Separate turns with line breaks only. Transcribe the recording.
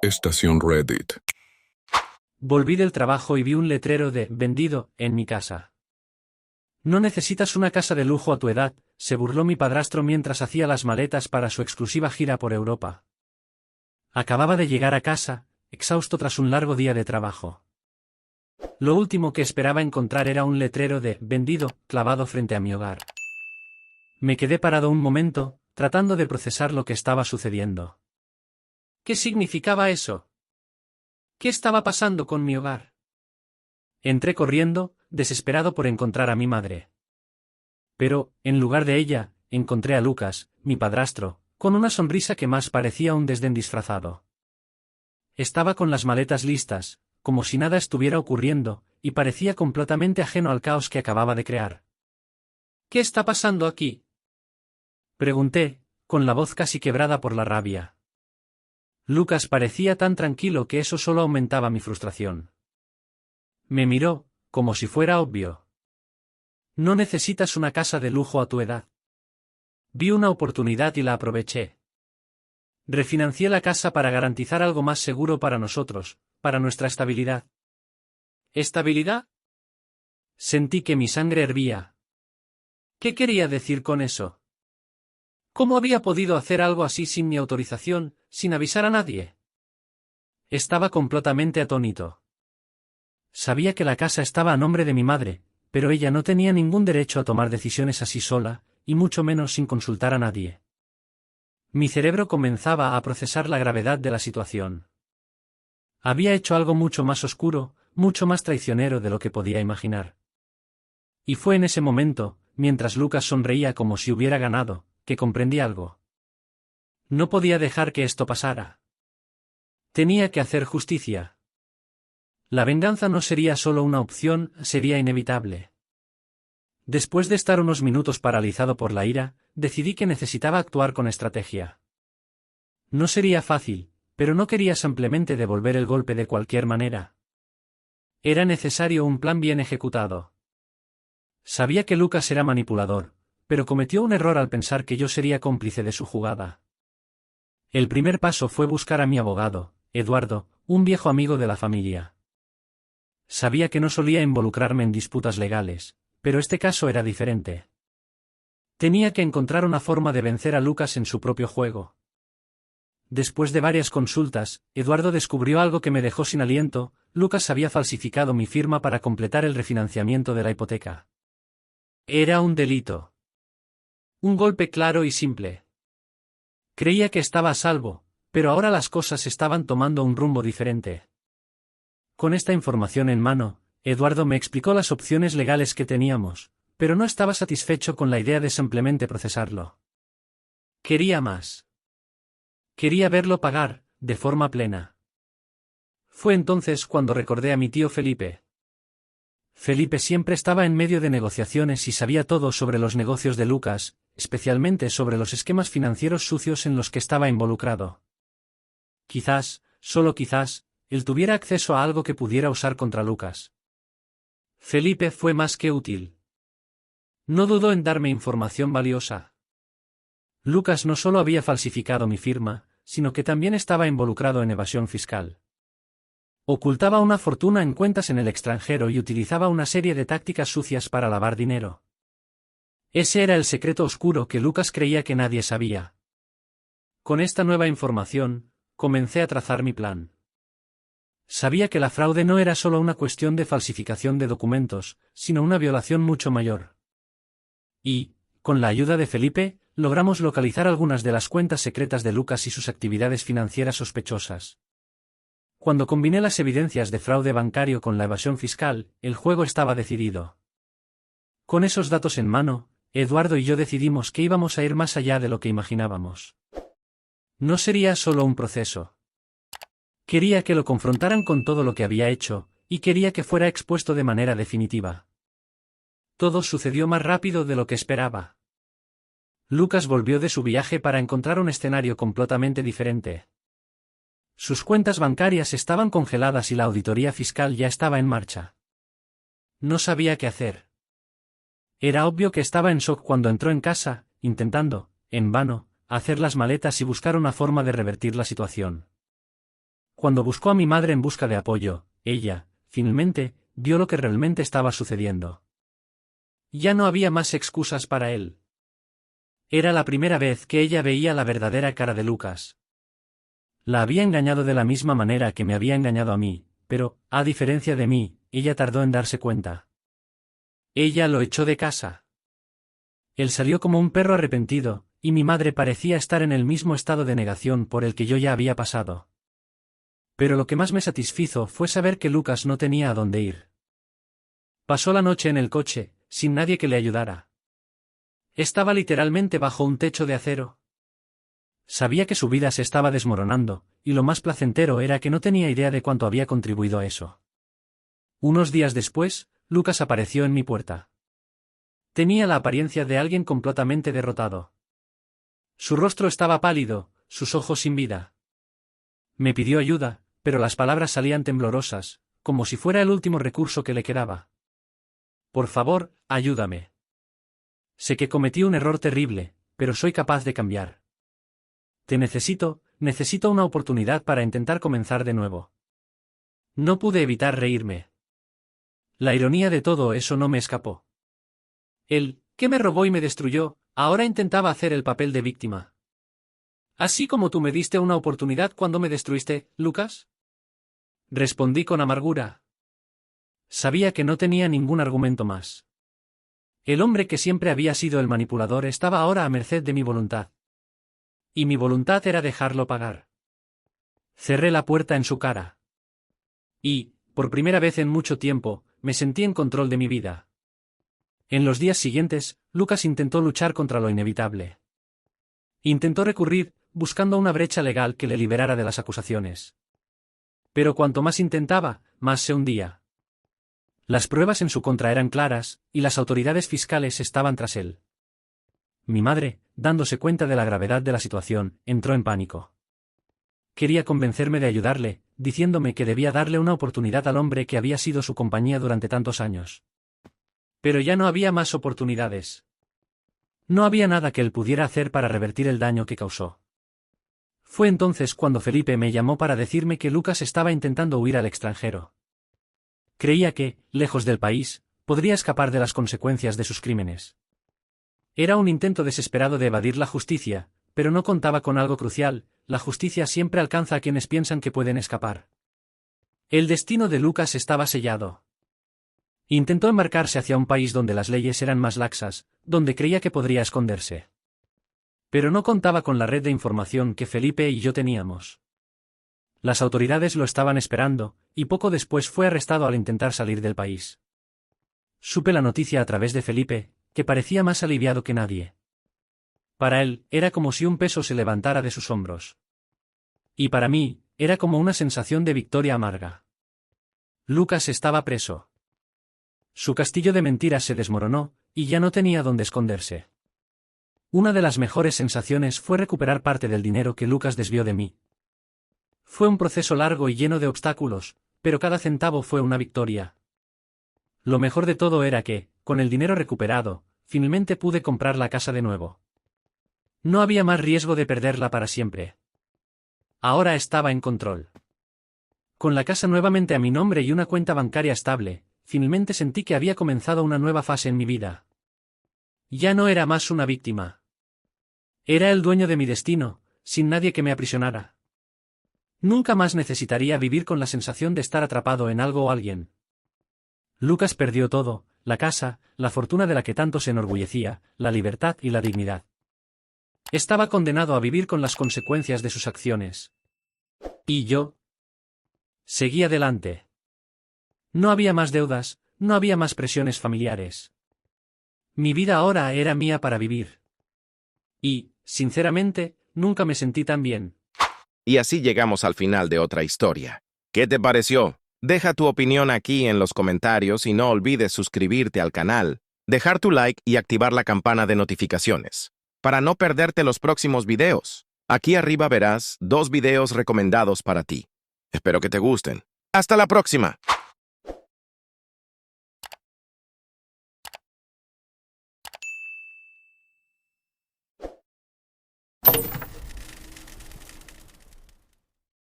Estación Reddit.
Volví del trabajo y vi un letrero de «Vendido» en mi casa. «No necesitas una casa de lujo a tu edad», se burló mi padrastro mientras hacía las maletas para su exclusiva gira por Europa. Acababa de llegar a casa, exhausto tras un largo día de trabajo. Lo último que esperaba encontrar era un letrero de «Vendido» clavado frente a mi hogar. Me quedé parado un momento, tratando de procesar lo que estaba sucediendo. ¿Qué significaba eso? ¿Qué estaba pasando con mi hogar? Entré corriendo, desesperado por encontrar a mi madre. Pero, en lugar de ella, encontré a Lucas, mi padrastro, con una sonrisa que más parecía un desdén disfrazado. Estaba con las maletas listas, como si nada estuviera ocurriendo, y parecía completamente ajeno al caos que acababa de crear. ¿Qué está pasando aquí?, pregunté, con la voz casi quebrada por la rabia. Lucas parecía tan tranquilo que eso solo aumentaba mi frustración. Me miró, como si fuera obvio. No necesitas una casa de lujo a tu edad. Vi una oportunidad y la aproveché. Refinancié la casa para garantizar algo más seguro para nosotros, para nuestra estabilidad. ¿Estabilidad? Sentí que mi sangre hervía. ¿Qué quería decir con eso? ¿Cómo había podido hacer algo así sin mi autorización, sin avisar a nadie? Estaba completamente atónito. Sabía que la casa estaba a nombre de mi madre, pero ella no tenía ningún derecho a tomar decisiones así sola, y mucho menos sin consultar a nadie. Mi cerebro comenzaba a procesar la gravedad de la situación. Había hecho algo mucho más oscuro, mucho más traicionero de lo que podía imaginar. Y fue en ese momento, mientras Lucas sonreía como si hubiera ganado, que comprendí algo. No podía dejar que esto pasara. Tenía que hacer justicia. La venganza no sería solo una opción, sería inevitable. Después de estar unos minutos paralizado por la ira, decidí que necesitaba actuar con estrategia. No sería fácil, pero no quería simplemente devolver el golpe de cualquier manera. Era necesario un plan bien ejecutado. Sabía que Lucas era manipulador, pero cometió un error al pensar que yo sería cómplice de su jugada. El primer paso fue buscar a mi abogado, Eduardo, un viejo amigo de la familia. Sabía que no solía involucrarme en disputas legales, pero este caso era diferente. Tenía que encontrar una forma de vencer a Lucas en su propio juego. Después de varias consultas, Eduardo descubrió algo que me dejó sin aliento: Lucas había falsificado mi firma para completar el refinanciamiento de la hipoteca. Era un delito. Un golpe claro y simple. Creía que estaba a salvo, pero ahora las cosas estaban tomando un rumbo diferente. Con esta información en mano, Eduardo me explicó las opciones legales que teníamos, pero no estaba satisfecho con la idea de simplemente procesarlo. Quería más. Quería verlo pagar, de forma plena. Fue entonces cuando recordé a mi tío Felipe. Felipe siempre estaba en medio de negociaciones y sabía todo sobre los negocios de Lucas, especialmente sobre los esquemas financieros sucios en los que estaba involucrado. Quizás, solo quizás, él tuviera acceso a algo que pudiera usar contra Lucas. Felipe fue más que útil. No dudó en darme información valiosa. Lucas no solo había falsificado mi firma, sino que también estaba involucrado en evasión fiscal. Ocultaba una fortuna en cuentas en el extranjero y utilizaba una serie de tácticas sucias para lavar dinero. Ese era el secreto oscuro que Lucas creía que nadie sabía. Con esta nueva información, comencé a trazar mi plan. Sabía que la fraude no era solo una cuestión de falsificación de documentos, sino una violación mucho mayor. Y, con la ayuda de Felipe, logramos localizar algunas de las cuentas secretas de Lucas y sus actividades financieras sospechosas. Cuando combiné las evidencias de fraude bancario con la evasión fiscal, el juego estaba decidido. Con esos datos en mano, Eduardo y yo decidimos que íbamos a ir más allá de lo que imaginábamos. No sería solo un proceso. Quería que lo confrontaran con todo lo que había hecho, y quería que fuera expuesto de manera definitiva. Todo sucedió más rápido de lo que esperaba. Lucas volvió de su viaje para encontrar un escenario completamente diferente. Sus cuentas bancarias estaban congeladas y la auditoría fiscal ya estaba en marcha. No sabía qué hacer. Era obvio que estaba en shock cuando entró en casa, intentando, en vano, hacer las maletas y buscar una forma de revertir la situación. Cuando buscó a mi madre en busca de apoyo, ella, finalmente, vio lo que realmente estaba sucediendo. Ya no había más excusas para él. Era la primera vez que ella veía la verdadera cara de Lucas. La había engañado de la misma manera que me había engañado a mí, pero, a diferencia de mí, ella tardó en darse cuenta. Ella lo echó de casa. Él salió como un perro arrepentido, y mi madre parecía estar en el mismo estado de negación por el que yo ya había pasado. Pero lo que más me satisfizo fue saber que Lucas no tenía a dónde ir. Pasó la noche en el coche, sin nadie que le ayudara. Estaba literalmente bajo un techo de acero. Sabía que su vida se estaba desmoronando, y lo más placentero era que no tenía idea de cuánto había contribuido a eso. Unos días después, Lucas apareció en mi puerta. Tenía la apariencia de alguien completamente derrotado. Su rostro estaba pálido, sus ojos sin vida. Me pidió ayuda, pero las palabras salían temblorosas, como si fuera el último recurso que le quedaba. Por favor, ayúdame. Sé que cometí un error terrible, pero soy capaz de cambiar. Te necesito una oportunidad para intentar comenzar de nuevo. No pude evitar reírme. La ironía de todo eso no me escapó. Él, que me robó y me destruyó, ahora intentaba hacer el papel de víctima. ¿Así como tú me diste una oportunidad cuando me destruiste, Lucas? Respondí con amargura. Sabía que no tenía ningún argumento más. El hombre que siempre había sido el manipulador estaba ahora a merced de mi voluntad. Y mi voluntad era dejarlo pagar. Cerré la puerta en su cara. Y, por primera vez en mucho tiempo, me sentí en control de mi vida. En los días siguientes, Lucas intentó luchar contra lo inevitable. Intentó recurrir, buscando una brecha legal que le liberara de las acusaciones. Pero cuanto más intentaba, más se hundía. Las pruebas en su contra eran claras, y las autoridades fiscales estaban tras él. Mi madre, dándose cuenta de la gravedad de la situación, entró en pánico. Quería convencerme de ayudarle, diciéndome que debía darle una oportunidad al hombre que había sido su compañía durante tantos años. Pero ya no había más oportunidades. No había nada que él pudiera hacer para revertir el daño que causó. Fue entonces cuando Felipe me llamó para decirme que Lucas estaba intentando huir al extranjero. Creía que, lejos del país, podría escapar de las consecuencias de sus crímenes. Era un intento desesperado de evadir la justicia, pero no contaba con algo crucial: la justicia siempre alcanza a quienes piensan que pueden escapar. El destino de Lucas estaba sellado. Intentó embarcarse hacia un país donde las leyes eran más laxas, donde creía que podría esconderse. Pero no contaba con la red de información que Felipe y yo teníamos. Las autoridades lo estaban esperando, y poco después fue arrestado al intentar salir del país. Supe la noticia a través de Felipe, que parecía más aliviado que nadie. Para él, era como si un peso se levantara de sus hombros. Y para mí, era como una sensación de victoria amarga. Lucas estaba preso. Su castillo de mentiras se desmoronó, y ya no tenía dónde esconderse. Una de las mejores sensaciones fue recuperar parte del dinero que Lucas desvió de mí. Fue un proceso largo y lleno de obstáculos, pero cada centavo fue una victoria. Lo mejor de todo era que, con el dinero recuperado, finalmente pude comprar la casa de nuevo. No había más riesgo de perderla para siempre. Ahora estaba en control. Con la casa nuevamente a mi nombre y una cuenta bancaria estable, finalmente sentí que había comenzado una nueva fase en mi vida. Ya no era más una víctima. Era el dueño de mi destino, sin nadie que me aprisionara. Nunca más necesitaría vivir con la sensación de estar atrapado en algo o alguien. Lucas perdió todo: la casa, la fortuna de la que tanto se enorgullecía, la libertad y la dignidad. Estaba condenado a vivir con las consecuencias de sus acciones. ¿Y yo? Seguí adelante. No había más deudas, no había más presiones familiares. Mi vida ahora era mía para vivir. Y, sinceramente, nunca me sentí tan bien.
Y así llegamos al final de otra historia. ¿Qué te pareció? Deja tu opinión aquí en los comentarios y no olvides suscribirte al canal, dejar tu like y activar la campana de notificaciones, para no perderte los próximos videos. Aquí arriba verás 2 videos recomendados para ti. Espero que te gusten. ¡Hasta la próxima!